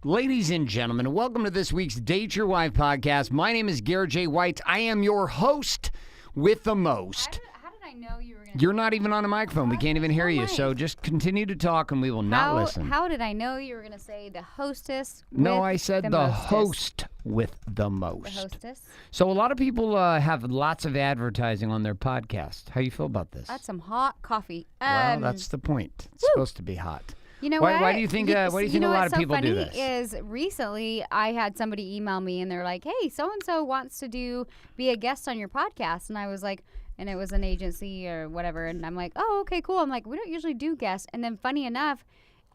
Ladies and gentlemen, welcome to this week's Date Your Wife podcast. My name is Garrett J. White. I am your host with the most. How did I know you were going to... You're not even on a microphone. We can't even hear you, so just continue to talk and we will not listen. How did I know you were going to say the hostess with No, I said the mostest? host with the most. The hostess? So a lot of people have lots of advertising on their podcast. How you feel about this? That's some hot coffee. Well, that's the point. It's supposed to be hot. You know what? Why do you think? Why do you think a lot of people do this? Is recently I had somebody email me and they're like, "Hey, so and so wants to be a guest on your podcast," and I was like, and it was an agency or whatever, and I'm like, "Oh, okay, cool." I'm like, "We don't usually do guests," and then funny enough,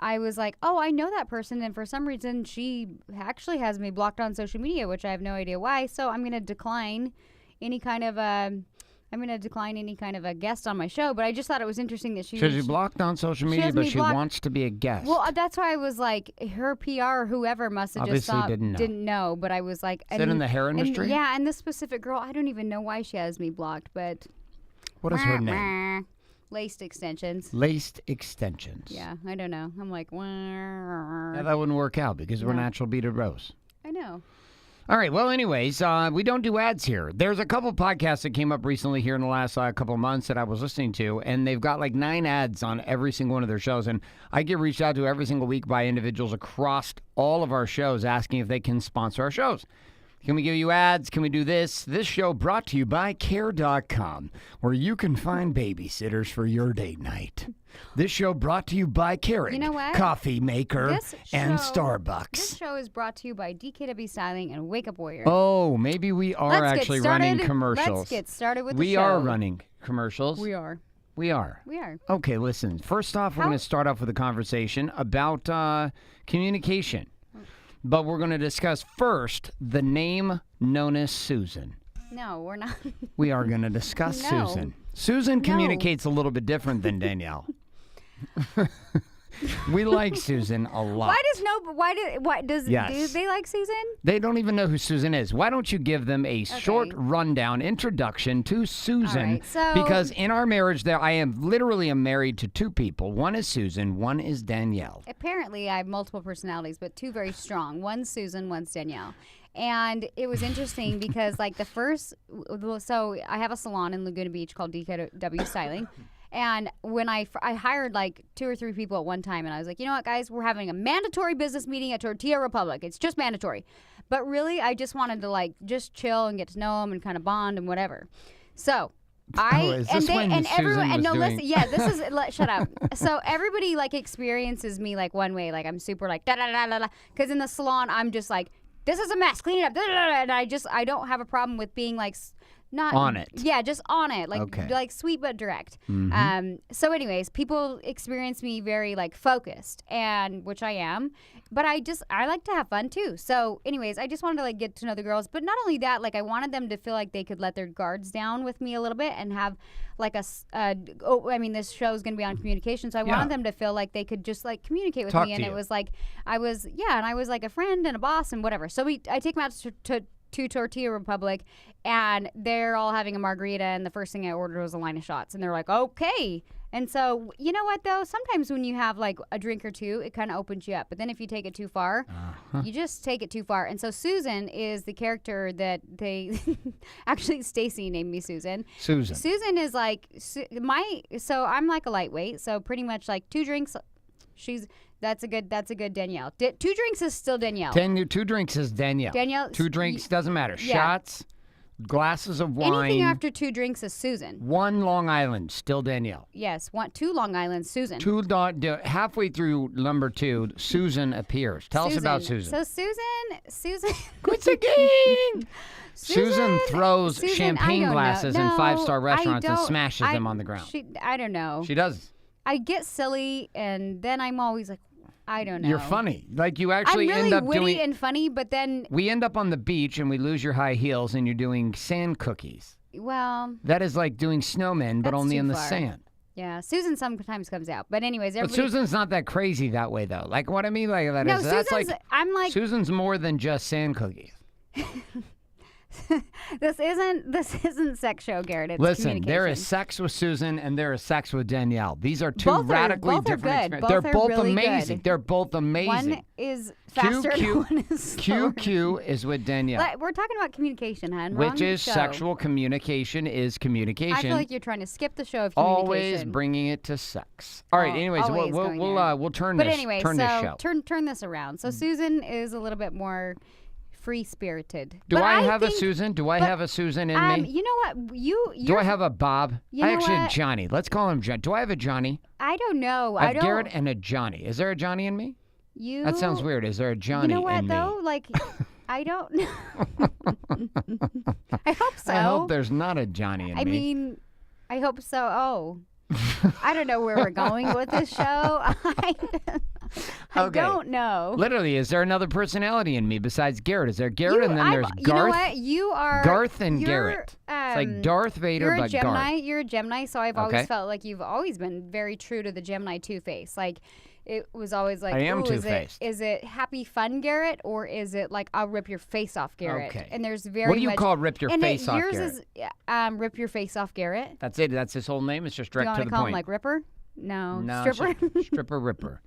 I was like, "Oh, I know that person," and for some reason she actually has me blocked on social media, which I have no idea why. So I'm gonna decline any kind of a guest on my show, but I just thought it was interesting that she blocked on social media, but she wants to be a guest. Well, that's why I was like, her PR or whoever must have obviously just didn't know. But I was like... Is it in the hair industry? And this specific girl, I don't even know why she has me blocked, but... What is her name? Laced extensions. Laced extensions. Yeah, I don't know. I'm like... Yeah, that wouldn't work out because we're natural beaded rose. I know. All right. Well, anyways, we don't do ads here. There's a couple podcasts that came up recently here in the last couple of months that I was listening to, and they've got like 9 ads on every single one of their shows. And I get reached out to every single week by individuals across all of our shows asking if they can sponsor our shows. Can we give you ads? Can we do this? This show brought to you by Care.com, where you can find babysitters for your date night. This show brought to you by Keurig, You know what? Coffee Maker, and Starbucks. This show is brought to you by DKW Styling and Wake Up Warrior. Oh, maybe we are actually running commercials. Let's get started with the show. We are running commercials. We are. We are. We are. Okay, listen. First off, we're going to start off with a conversation about communication. But we're going to discuss first the name known as Susan. No, we're not. We are going to discuss No. Susan. Susan communicates a little bit different than Danielle. We like Susan a lot. Do they like Susan? They don't even know who Susan is. Why don't you give them a short rundown introduction to Susan? All right, because in our marriage, I am literally married to 2 people. One is Susan, one is Danielle. Apparently, I have multiple personalities, but 2 very strong. One's Susan, one's Danielle. And it was interesting because like so I have a salon in Laguna Beach called DKW Styling. And when I hired like 2 or 3 people at one time, and I was like, you know what, guys, we're having a mandatory business meeting at Tortilla Republic. It's just mandatory. But really, I just wanted to like just chill and get to know them and kind of bond and whatever. So shut up. So everybody like experiences me like one way, like I'm super like da da da da da. Because in the salon, I'm just like, this is a mess, clean it up. Da, da, da, da. And I don't have a problem with being like. Not on it. Yeah, just on it. Like okay. like sweet but direct. Mm-hmm. So anyways, people experience me very like focused, and which I am, but I like to have fun too. So anyways, I just wanted to like get to know the girls, but not only that, like I wanted them to feel like they could let their guards down with me a little bit and have like this show is going to be on communication, so I wanted them to feel like they could just like communicate with me, and it was like I was like a friend and a boss and whatever. So I take them out to Tortilla Republic, and they're all having a margarita, and the first thing I ordered was a line of shots, and they're like, okay. And so, you know what, though? Sometimes when you have, like, a drink or 2, it kind of opens you up. But then if you take it too far, you just take it too far. And so Susan is the character that they – actually, Stacy named me Susan. Susan is, like so I'm, like, a lightweight. So pretty much, like, 2 drinks, That's a good Danielle. 2 drinks is still Danielle. 2 drinks is Danielle. 2 drinks doesn't matter. Yeah. Shots, glasses of wine. Anything after 2 drinks is Susan. 1 Long Island, still Danielle. Yes, 2 Long Island, Susan. Halfway through number 2, Susan appears. Tell us about Susan. So Susan. What's the game? Susan throws champagne glasses in 5-star restaurants and smashes them on the ground. I don't know. She does. I get silly, and then I'm always like, I don't know. You're funny. Like you actually I'm really end up witty and funny, but then we end up on the beach and we lose your high heels and you're doing sand cookies. Well, that is like doing snowmen, but only in the sand. Yeah, Susan sometimes comes out, but anyways, but Susan's not that crazy that way though. Like what I mean, like that is that's like I'm like Susan's more than just sand cookies. This isn't sex show, Garrett. It's Listen, there is communication. sex with Susan and there is sex with Danielle. These are two Both are- radically both are different good. experiences. Both They're are both really amazing. good. They're both amazing. One is faster and one is slower. QQ is with Danielle, We're talking about communication, hon. We're on which the is show. sexual communication is communication. I feel like you're trying to skip the show of communication. Always bringing it to sex. All right. Anyways, always going there. we'll turn But this anyway, turn so this show. turn this around. So Susan is a little bit more free spirited. Do I have a Susan? Do I have a Susan in me? You know what? Do You're, I have a Bob? You I know actually what? have Johnny. Let's call him Johnny. Do I have a Johnny? I don't know. I I have don't. Garrett and a Johnny. Is there a Johnny in me? You. That sounds weird. Is there a Johnny You know what in though? me? Like, I don't know. I hope so. I hope there's not a Johnny in I me. mean, I hope so. Oh. I don't know where we're going with this show. I Okay. don't know. Literally, is there another personality in me besides Garrett? Is there Garrett and then there's Garth? You know what? You are Garth and you're, Garrett. It's like Darth Vader, You're a but Gemini. Garth. You're a Gemini, so I've Okay. always felt like you've always been very true to the Gemini two-face. Like, it was always like, I am ooh, two-faced. Is it happy fun Garrett, or is it like I'll rip your face off Garrett? Okay. And there's very What do you much, call rip your and face off, yours Garrett? is rip your face off Garrett. That's it. That's his whole name. It's just Do you direct want to to the call point. him like Ripper? No, no, stripper. Stripper Ripper.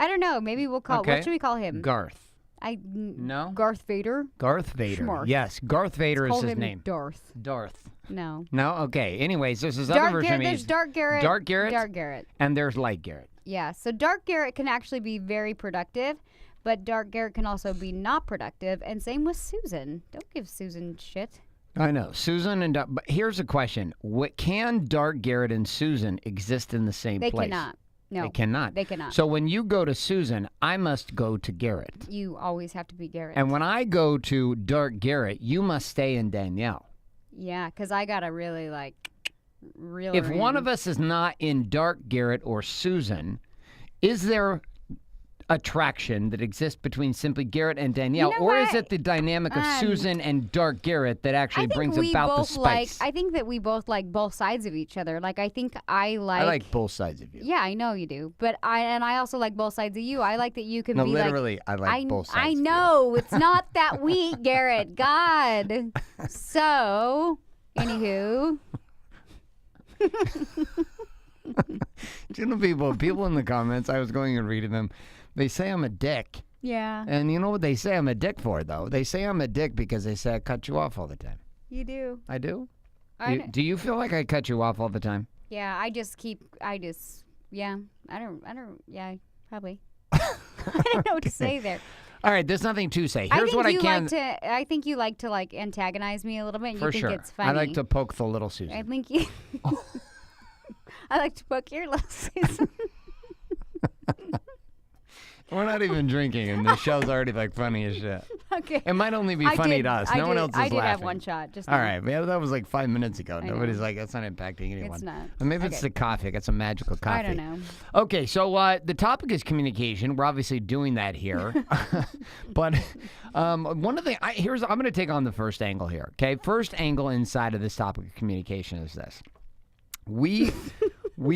I don't know. Maybe we'll call. Okay. What should we call him? Garth. No. No? Garth Vader. Garth Vader. Schmarth. Yes, Garth Vader Call is his him name. Darth. Darth. No. No? Okay. Anyways, there's this other Dark version Garrett. of me. There's Dark Garrett. Dark Garrett? Dark Garrett. And there's Light Garrett. Yeah. So Dark Garrett can actually be very productive, but Dark Garrett can also be not productive. And same with Susan. Don't give Susan shit. I know. Susan and Dark. But here's a question. Can Dark Garrett and Susan exist in the same They place? cannot. No. They cannot. They cannot. So when you go to Susan, I must go to Garrett. You always have to be Garrett. And when I go to Dark Garrett, you must stay in Danielle. Yeah, because I got to really reel If her one in. of us is not in Dark Garrett or Susan, is there attraction that exists between simply Garrett and Danielle, You know or is what? it the dynamic of Susan and Dark Garrett that actually I think brings we about the both spice? I think that we both like both sides of each other. Like, I think I like both sides of you. Yeah, I know you do. But I also like both sides of you. I like that you can No, be literally, I like I, both sides. I of you. know. It's not that weak, Garrett. God. So, anywho. Do you know people in the comments, I was going and reading them, they say I'm a dick. Yeah, And you know what they say I'm a dick for, though? They say I'm a dick because they say I cut you off all the time. you do. I do? I Do you feel like I cut you off all the time? yeah, yeah. Yeah, probably. I don't know what to say there. All right, there's nothing to say. I Here's think what I you can... I think you like to antagonize me a little bit. And For you think sure. it's funny. I like to poke the little Susan. I think you. I like to poke your little Susan. We're not even drinking, and the show's already like funny as shit. Okay. It might only be I funny did- to us. I No one did- else is I did laughing. have one shot. Just All now. right, man, that was like 5 minutes ago. I Nobody's know. like, that's not impacting anyone. It's not. Or maybe it's Okay. the coffee. I got some magical coffee. I don't know. Okay, so the topic is communication. We're obviously doing that here, but one of the I'm going to take on the first angle here. Okay, first angle inside of this topic of communication is this: we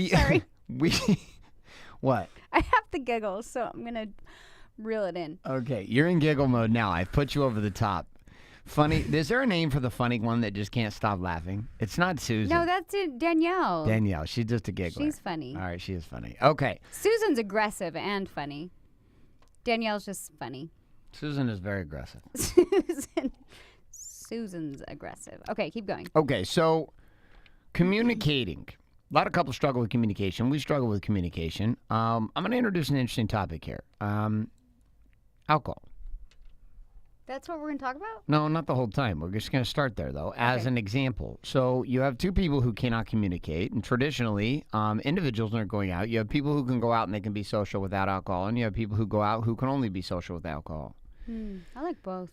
Sorry. we what? I have the giggles, so I'm gonna reel it in. Okay, you're in giggle mode now. I've put you over the top. Funny. Is there a name for the funny one that just can't stop laughing? It's not Susan. No, that's it, Danielle. Danielle. She's just a giggler. She's funny. All right, she is funny. Okay. Susan's aggressive and funny. Danielle's just funny. Susan is very aggressive. Susan's aggressive. Okay, keep going. Okay, so communicating. A lot of couples struggle with communication. We struggle with communication. I'm going to introduce an interesting topic here. Alcohol. That's what we're gonna talk about? No, not the whole time. We're just going to start there, though, as Okay. an example. So you have two people who cannot communicate, and traditionally, individuals aren't going out. You have people who can go out and they can be social without alcohol, and you have people who go out who can only be social with alcohol. I like both.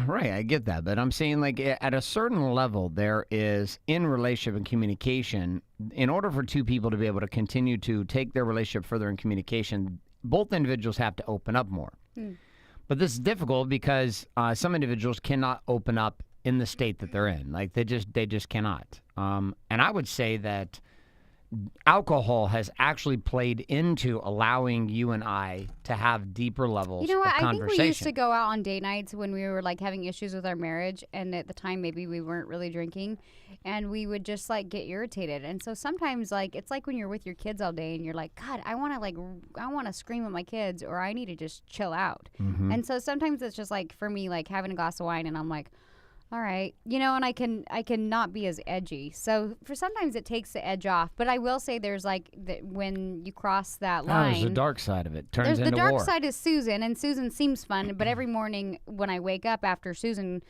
Right, I get that, but I'm saying like at a certain level, there is in relationship and communication, in order for two people to be able to continue to take their relationship further in communication, both individuals have to open up more. But this is difficult because some individuals cannot open up in the state that they're in. Like they just cannot. And I would say that alcohol has actually played into allowing you and I to have deeper levels You know what? of I think conversation. we used to go out on date nights when we were like having issues with our marriage, and at the time maybe we weren't really drinking, and we would just like get irritated. And so sometimes like it's like when you're with your kids all day and you're like, God, I want to scream at my kids, or I need to just chill out. Mm-hmm. And so sometimes it's just like for me like having a glass of wine, and I'm like, all right, and I can not be as edgy. So for sometimes it takes the edge off. But I will say there's like when you cross that line. There's the dark side of it. Turns There's into the dark war. side is Susan, and Susan seems fun. But every morning when I wake up after Susan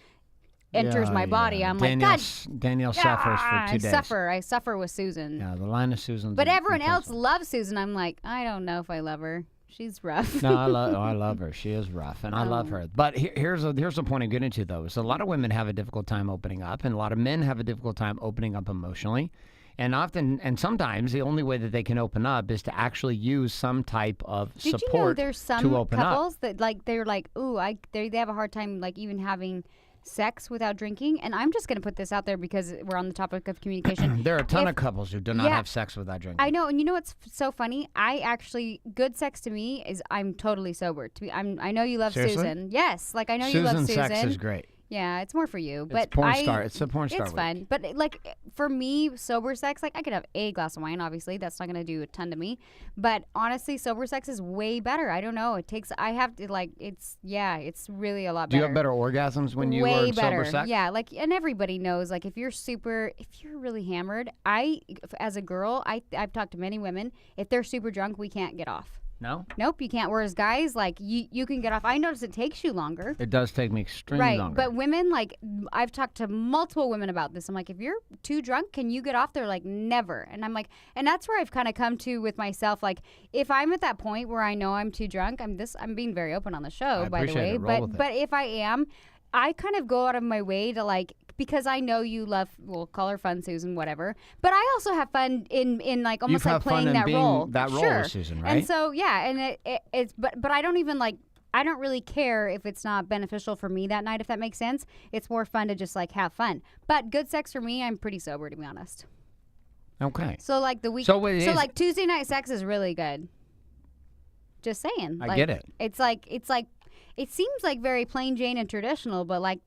enters my body, I'm Danielle, like, Danielle suffers for 2 days. I suffer with Susan. Yeah, the line of Susan's. But everyone else intense. loves Susan. I'm like, I don't know if I love her. She's rough. No, I love her. She is rough, and I love her. But here's the point I'm getting to, though. Is a lot of women have a difficult time opening up, and a lot of men have a difficult time opening up emotionally. And often, and sometimes, the only way that they can open up is to actually use some type of Did support you know there's some to open couples up. that like they're like, ooh, they have a hard time like even having sex without drinking? And I'm just gonna put this out there because we're on the topic of communication. There are a ton of couples who do not have sex without drinking. I know, and you know what's so funny? I actually, good sex to me is I'm totally sober. I know you love Seriously? Susan. Yes, like I know you love Susan's Susan. sex is great. Yeah, it's more for you. It's But porn star. It's a porn star. It's fun. But like for me, sober sex, like I could have a glass of wine, obviously. That's not gonna do a ton to me. But honestly, sober sex is way better. I don't know. I have to like it's really a lot better. Do you have better orgasms when you way are better. sober sex? Yeah, like, and everybody knows, like, if you're really hammered, as a girl, I've talked to many women, if they're super drunk, we can't get off. No? Nope, you can't. Whereas guys, like, you can get off. I notice it takes you longer. It does take me extremely longer. But women, like, I've talked to multiple women about this. I'm like, if you're too drunk, can you get off? They're like, never. And I'm like, and that's where I've kind of come to with myself. Like, if I'm at that point where I know I'm too drunk, I'm being very open on the show, by the way. But if I am, I kind of go out of my way to like, because I know you love, we'll call her fun Susan, whatever. But I also have fun in like almost like playing that role. That role sure. with Susan, right? And so and it's but I don't even like, I don't really care if it's not beneficial for me that night, if that makes sense. It's more fun to just like have fun. But good sex for me, I'm pretty sober, to be honest. Okay. So like like Tuesday night sex is really good. Just saying. I get it. It's like it seems like very plain Jane and traditional, but like,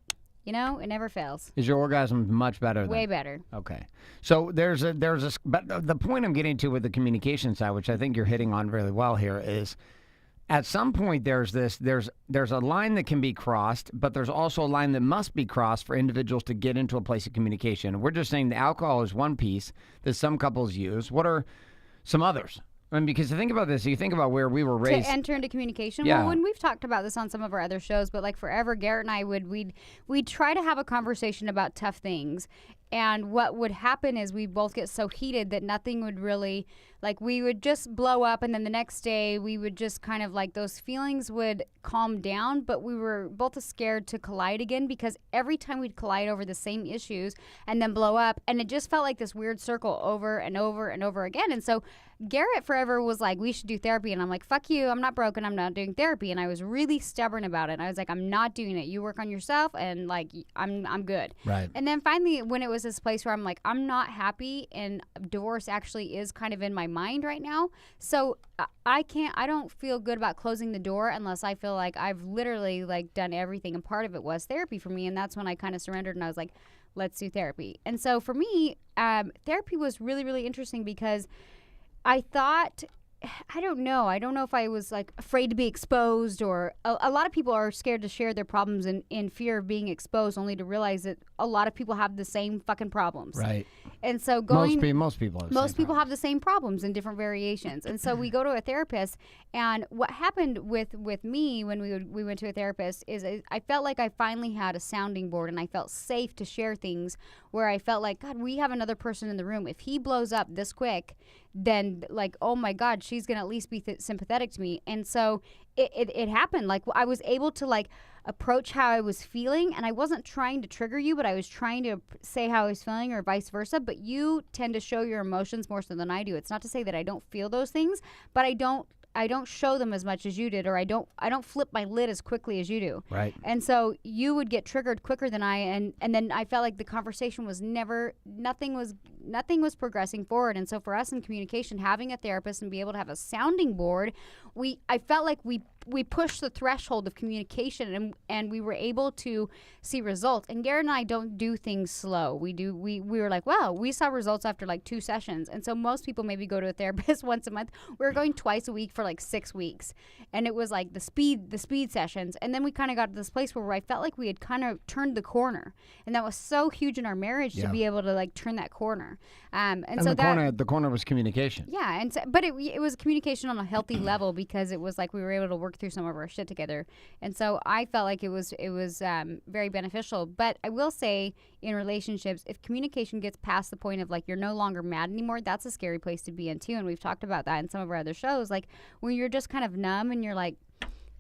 it never fails. Is your orgasm much better? Way better. Okay. So but the point I'm getting to with the communication side, which I think you're hitting on really well here, is at some point there's a line that can be crossed, but there's also a line that must be crossed for individuals to get into a place of communication. We're just saying the alcohol is one piece that some couples use. What are some others? I mean, because you think about this, you think about where we were raised. To enter into communication. Yeah. Well, when we've talked about this on some of our other shows, but like forever, Garrett and I we'd try to have a conversation about tough things. And what would happen is we'd both get so heated that nothing would really, like, we would just blow up, and then the next day we would just kind of like, those feelings would calm down, but we were both scared to collide again, because every time we'd collide over the same issues and then blow up, and it just felt like this weird circle over and over and over again. And so Garrett forever was like, we should do therapy. And I'm like, fuck you, I'm not broken, I'm not doing therapy. And I was really stubborn about it. And I was like, I'm not doing it. You work on yourself, and like, I'm good. Right. And then finally, when it was this place where I'm like, I'm not happy, and divorce actually is kind of in my mind right now. So I don't feel good about closing the door unless I feel like I've literally like done everything. And part of it was therapy for me. And that's when I kind of surrendered, and I was like, let's do therapy. And so for me, therapy was really, really interesting, because I thought, I don't know if I was like afraid to be exposed, or a lot of people are scared to share their problems in fear of being exposed, only to realize that a lot of people have the same fucking problems. Right. And so most people have the same problems in different variations. And so we go to a therapist, and what happened with me when we went to a therapist is I felt like I finally had a sounding board, and I felt safe to share things where I felt like, God, we have another person in the room. If he blows up this quick, then like, oh my God, she's gonna at least be sympathetic to me. And so it happened. Like, I was able to like approach how I was feeling, and I wasn't trying to trigger you, but I was trying to say how I was feeling, or vice versa. But you tend to show your emotions more so than I do. It's not to say that I don't feel those things, but I don't show them as much as you did, or I don't flip my lid as quickly as you do. Right. And so you would get triggered quicker than I, and then I felt like the conversation was nothing was nothing was progressing forward. And so for us in communication, having a therapist and be able to have a sounding board, I felt like we pushed the threshold of communication, and we were able to see results. And Garrett and I don't do things slow. We were like, wow, we saw results after like 2 sessions. And so most people maybe go to a therapist once a month. We were going twice a week for like 6 weeks. And it was like the speed sessions. And then we kind of got to this place where I felt like we had kind of turned the corner. And that was so huge in our marriage to be able to like turn that corner. And so the corner was communication. Yeah, and so, but it was communication on a healthy level, because it was like we were able to work through some of our shit together. And so I felt like it was very beneficial. But I will say, in relationships, if communication gets past the point of like you're no longer mad anymore, that's a scary place to be in too. And we've talked about that in some of our other shows, like when you're just kind of numb and you're like,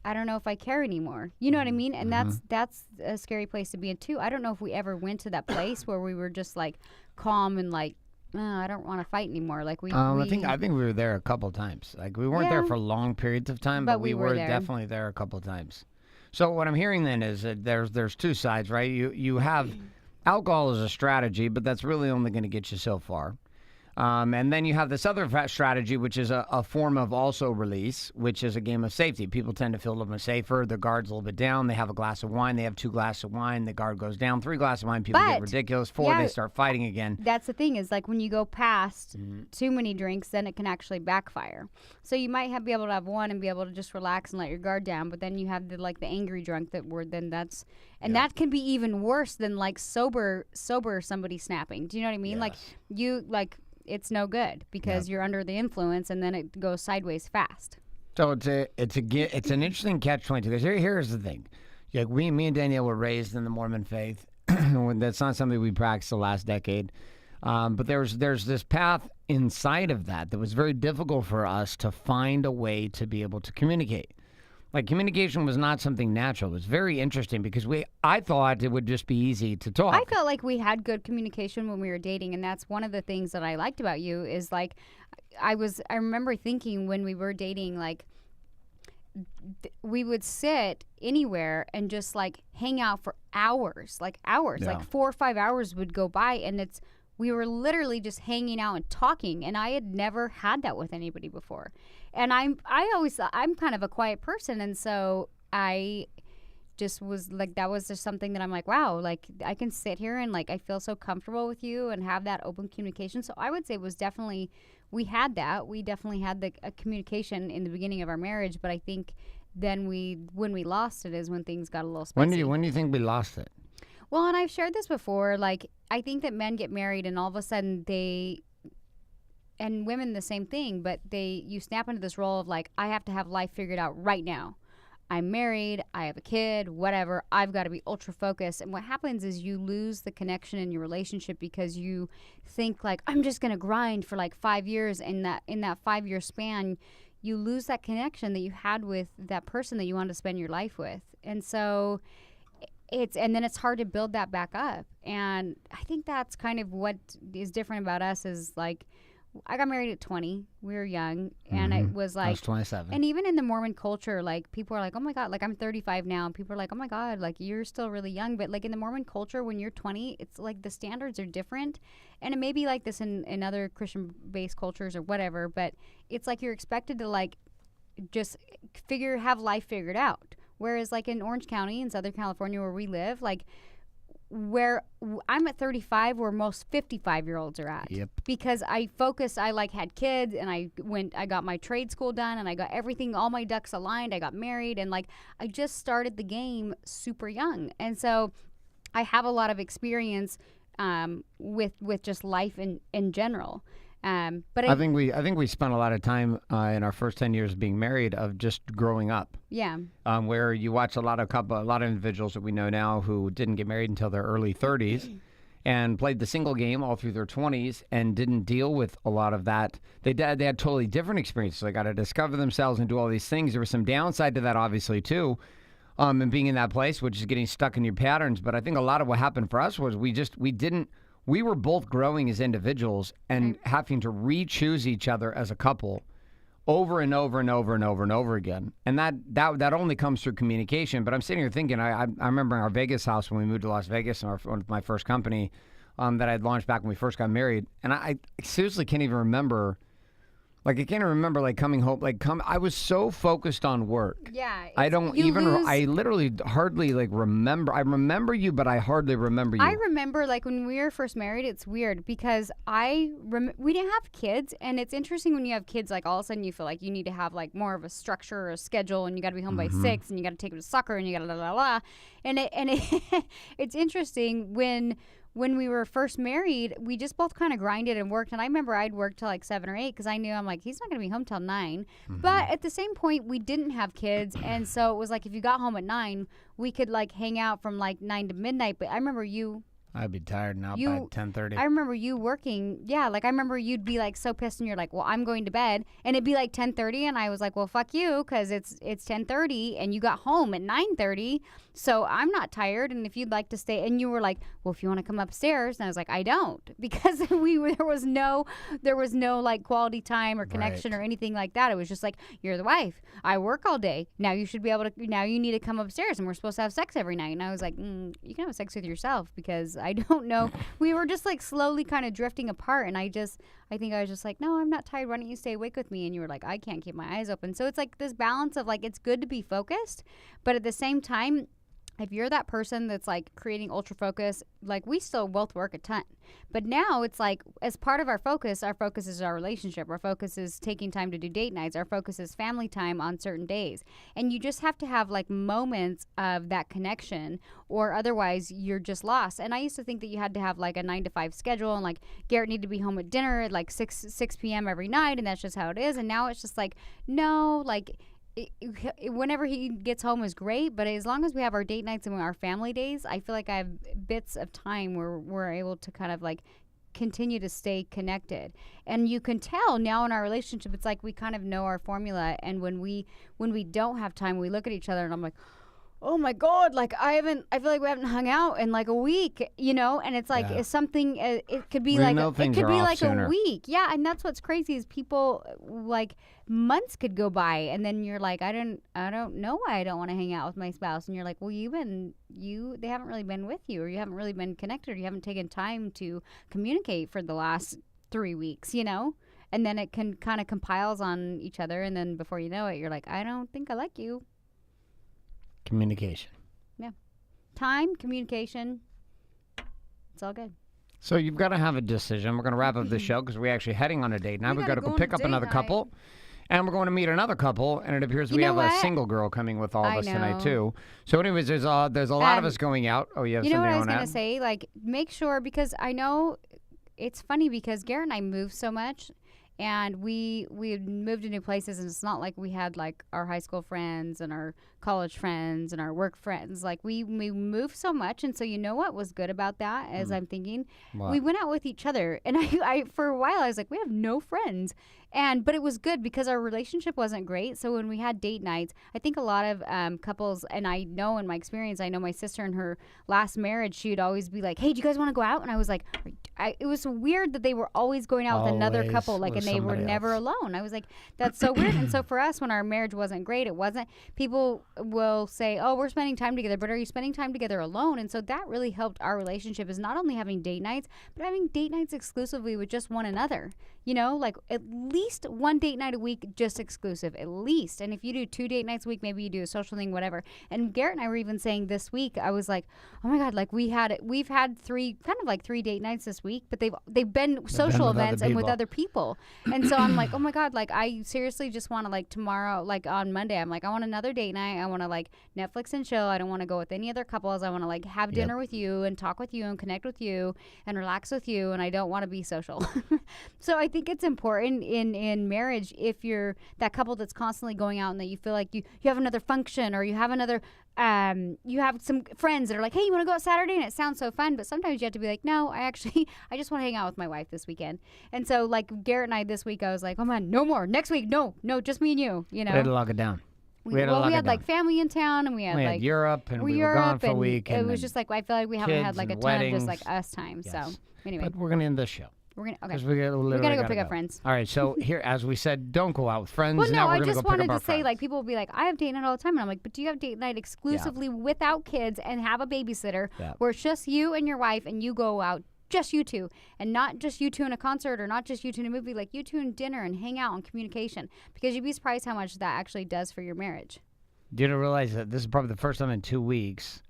I don't know if I care anymore. You know what I mean? And that's a scary place to be in too. I don't know if we ever went to that place where we were just like calm and like, I don't want to fight anymore. Like I think we were there a couple times. Like we weren't there for long periods of time, but we were definitely there a couple of times. So what I'm hearing then is that there's 2 sides, right? You have alcohol as a strategy, but that's really only going to get you so far. And then you have this other strategy, which is a form of also release, which is a game of safety. People tend to feel a little bit safer. Their guard's a little bit down. They have a glass of wine. They have 2 glasses of wine. The guard goes down. 3 glasses of wine. People get ridiculous. 4, they start fighting again. That's the thing, is like when you go past too many drinks, then it can actually backfire. So you might be able to have 1 and be able to just relax and let your guard down. But then you have the angry drunk that can be even worse than like sober somebody snapping. Do you know what I mean? Yes. It's no good because you're under the influence, and then it goes sideways fast. So it's an interesting catch-22, because here's the thing. Like me and Danielle were raised in the Mormon faith. That's not something we practiced the last decade. But there's this path inside of that was very difficult for us to find a way to be able to communicate. Like communication was not something natural. It was very interesting because I thought it would just be easy to talk. I felt like we had good communication when we were dating, and that's one of the things that I liked about you is like I remember thinking when we were dating, like we would sit anywhere and just like hang out for hours. Like 4 or 5 hours would go by, and we were literally just hanging out and talking, and I had never had that with anybody before. And I'm kind of a quiet person, and so I just was like, that was just something that I'm like, wow, like I can sit here and like I feel so comfortable with you and have that open communication. So I would say it was definitely, we definitely had the communication in the beginning of our marriage, but I think then when we lost it is when things got a little spicy. When do you think we lost it? Well, and I've shared this before, like I think that men get married and all of a sudden and women the same thing, but you snap into this role of like, I have to have life figured out right now. I'm married, I have a kid, whatever, I've got to be ultra focused. And what happens is you lose the connection in your relationship because you think like, I'm just going to grind for like 5 years, and in that 5-year span, you lose that connection that you had with that person that you wanted to spend your life with. And so and then it's hard to build that back up. And I think that's kind of what is different about us is like, I got married at 20. We were young, and it was like, I was 27. And even in the Mormon culture, like people are like, oh my God, like I'm 35 now, and people are like, oh my God, like you're still really young. But like in the Mormon culture, when you're 20, it's like the standards are different, and it may be like this in other Christian-based cultures or whatever. But it's like you're expected to like just have life figured out. Whereas like in Orange County in Southern California where we live, like where I'm at 35, where most 55-year-olds are at. Yep. Because I like had kids, and I got my trade school done, and I got everything, all my ducks aligned. I got married, and like I just started the game super young. And so I have a lot of experience with just life in general. But I think we spent a lot of time in our first 10 years of being married of just growing up. Yeah. Where you watch a lot of individuals that we know now who didn't get married until their early 30s and played the single game all through their 20s and didn't deal with a lot of that. They had totally different experiences. They got to discover themselves and do all these things. There was some downside to that, obviously, too. And being in that place, which is getting stuck in your patterns. But I think a lot of what happened for us was we were both growing as individuals and having to re-choose each other as a couple over and over and over and over and over again. And that only comes through communication. But I'm sitting here thinking, I remember in our Vegas house when we moved to Las Vegas with my first company, that I'd launched back when we first got married, and I seriously can't even remember. Like, I can't even remember, like, coming home. I was so focused on work. Yeah. I don't even, I literally hardly, like, remember. I remember you, but I hardly remember you. I remember, like, when we were first married, it's weird because we didn't have kids. And it's interesting when you have kids, like, all of a sudden you feel like you need to have, like, more of a structure or a schedule. And you got to be home by 6 and you got to take them to soccer and you got to la la la. And it's interesting when we were first married, we just both kind of grinded and worked. And I remember I'd work till like 7 or 8 because I knew I'm like, he's not going to be home till 9. But at the same point, we didn't have kids. And so it was like if you got home at 9, we could like hang out from like 9 to midnight. But I remember I'd be tired now by 10:30. I remember you working. Yeah, like I remember you'd be like so pissed and you're like, well, I'm going to bed. And it'd be like 10:30 and I was like, well, fuck you because it's 10:30 and you got home at 9:30. So I'm not tired. And if you'd like to stay, and you were like, well, if you want to come upstairs. And I was like, I don't, because there was no like quality time or connection or anything like that. It was just like, you're the wife. I work all day. Now you should be able to, now you need to come upstairs and we're supposed to have sex every night. And I was like, you can have sex with yourself because I don't know. We were just like slowly kind of drifting apart. And I think I was just like, no, I'm not tired. Why don't you stay awake with me? And you were like, I can't keep my eyes open. So it's like this balance of like, it's good to be focused, but at the same time, if you're that person that's like creating ultra focus, like we still both work a ton, but now it's like as part of our focus is our relationship. Our focus is taking time to do date nights. Our focus is family time on certain days. And you just have to have like moments of that connection or otherwise you're just lost. And I used to think that you had to have like a 9 to 5 schedule and like Garrett needed to be home at dinner at like 6 p.m. every night. And that's just how it is. And now it's just like, no, like whenever he gets home is great, but as long as we have our date nights and our family days, I feel like I have bits of time where we're able to kind of like continue to stay connected. And you can tell now in our relationship, it's like we kind of know our formula. And when we don't have time, we look at each other and I'm like, oh my God, like I feel like we haven't hung out in like a week, you know? And it's like, it's something, it could be like, a week. Yeah. And that's what's crazy is people like months could go by and then you're like, I don't know why I don't want to hang out with my spouse. And you're like, well, they haven't really been with you or you haven't really been connected or you haven't taken time to communicate for the last 3 weeks, you know? And then it can kind of compiles on each other. And then before you know it, you're like, I don't think I like you. Communication. Yeah. Time, communication. It's all good. So you've got to have a decision. We're going to wrap up the show because we're actually heading on a date. Now we've got to go pick up another couple. And we're going to meet another couple. And it appears we have a single girl coming with all of us tonight, too. So anyways, there's a lot of us going out. Oh, you have something on that? You know what I was going to say? Like, make sure, because I know it's funny because Garrett and I move so much. And we moved to new places, and it's not like we had like our high school friends and our college friends and our work friends. Like we moved so much, and so you know what was good about that? As I'm thinking, we went out with each other, and I for a while I was like, we have no friends, but it was good because our relationship wasn't great. So when we had date nights, I think a lot of couples, and I know in my experience, I know my sister in her last marriage, she would always be like, hey, do you guys want to go out? And I was like, it was weird that they were always going out with another couple, like, and they were never alone. I was like, that's so weird. And so for us, when our marriage wasn't great, people will say, oh, we're spending time together, but are you spending time together alone? And so that really helped our relationship, is not only having date nights, but having date nights exclusively with just one another. You know, like at least one date night a week, just exclusive, at least. And if you do 2 date nights a week, maybe you do a social thing, whatever. And Garrett and I were even saying this week, I was like, oh my God, like we've had 3 date nights this week, but they've been social events and with other people. And so I'm like, oh my God, like I seriously just want to, like, tomorrow, like on Monday, I'm like, I want another date night. I want to like Netflix and chill. I don't want to go with any other couples. I want to like have dinner with you and talk with you and connect with you and relax with you. And I don't want to be social. So I think it's important in marriage, if you're that couple that's constantly going out and that you feel like you have another function, or you have another you have some friends that are like, hey, you want to go out Saturday? And it sounds so fun, but sometimes you have to be like, no, I just want to hang out with my wife this weekend. And so like Garrett and I this week, I was like, oh man, no more. Next week, no, just me and you know. We had to lock it down. We had like family in town, and we had like Europe, and we were gone for a week. It was just like, I feel like we haven't had like a ton of just like us time. Yes. So anyway. But we're going to end this show. We're gonna because we gotta go pick up friends. All right, so here, as we said, don't go out with friends. Well, no, now we're I gonna just go pick wanted up our to say, friends. like, people will be like, I have date night all the time, and I'm like, but do you have date night exclusively without kids and have a babysitter, where it's just you and your wife, and you go out just you two, and not just you two in a concert or not just you two in a movie, like you two in dinner and hang out and communication, because you'd be surprised how much that actually does for your marriage. You don't realize that this is probably the first time in 2 weeks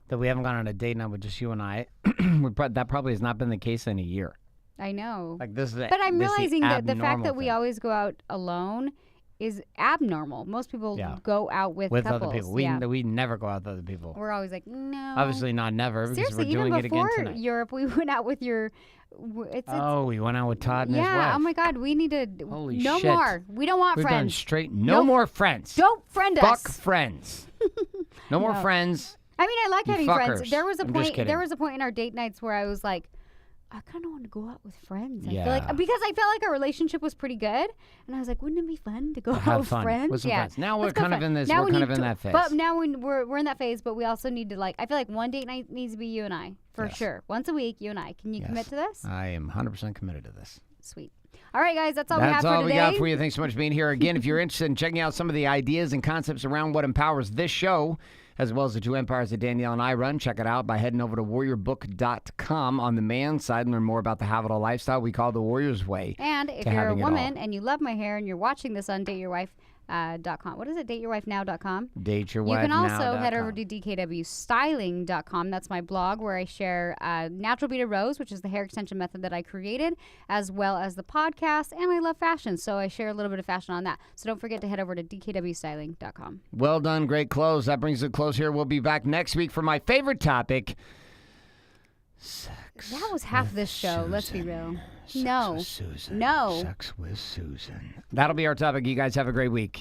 that we haven't gone on a date night with just you and I. That probably has not been the case in a year. I know. Like this is But I'm realizing that the fact that we thing. always go out alone is abnormal. Most people go out with couples. Other people. We never go out with other people. We're always like, no. Obviously not never, because Seriously, we're doing even it again before tonight. Europe, we went out with your. We went out with Todd and his wife. Yeah. Oh my God, we need to. Holy no shit. more. We don't want We've done friends. straight. No more friends. Don't friend us. Fuck friends. No more friends. I mean, I like You having fuckers. friends. There was a I'm just point. kidding. There was a point in our date nights where I was like, I kind of want to go out with friends. I feel Yeah. like, because I felt like our relationship was pretty good, and I was like, wouldn't it be fun to go out Have with fun friends? with some friends. Now we're Let's go kind of friends. in this. Now We're we kind need of in to- that phase. But now we're in that phase, but we also need to I feel like one date night needs to be you and I for Yes. sure. Once a week, you and I. Can you commit to this? I am 100% committed to this. Sweet. All right, guys, that's all we have That's for all today. we got for you. Thanks so much for being here. Again, if you're interested in checking out some of the ideas and concepts around what empowers this show, as well as the two empires that Danielle and I run, check it out by heading over to warriorbook.com on the man side and learn more about the Havital lifestyle we call the Warrior's Way. And if to you're a having it woman all. and you love my hair and you're watching this on dateyourwife.com. What is it? Dateyourwifenow.com. You can also head over to dkwstyling.com. That's my blog where I share Natural Beaded Rose, which is the hair extension method that I created, as well as the podcast. And I love fashion, so I share a little bit of fashion on that. So don't forget to head over to dkwstyling.com. Well done. Great close. That brings it close here. We'll be back next week for my favorite topic, sex. That was half this show. Susan. Let's be real. Sex No. with Susan. No. Sex with Susan. That'll be our topic. You guys have a great week.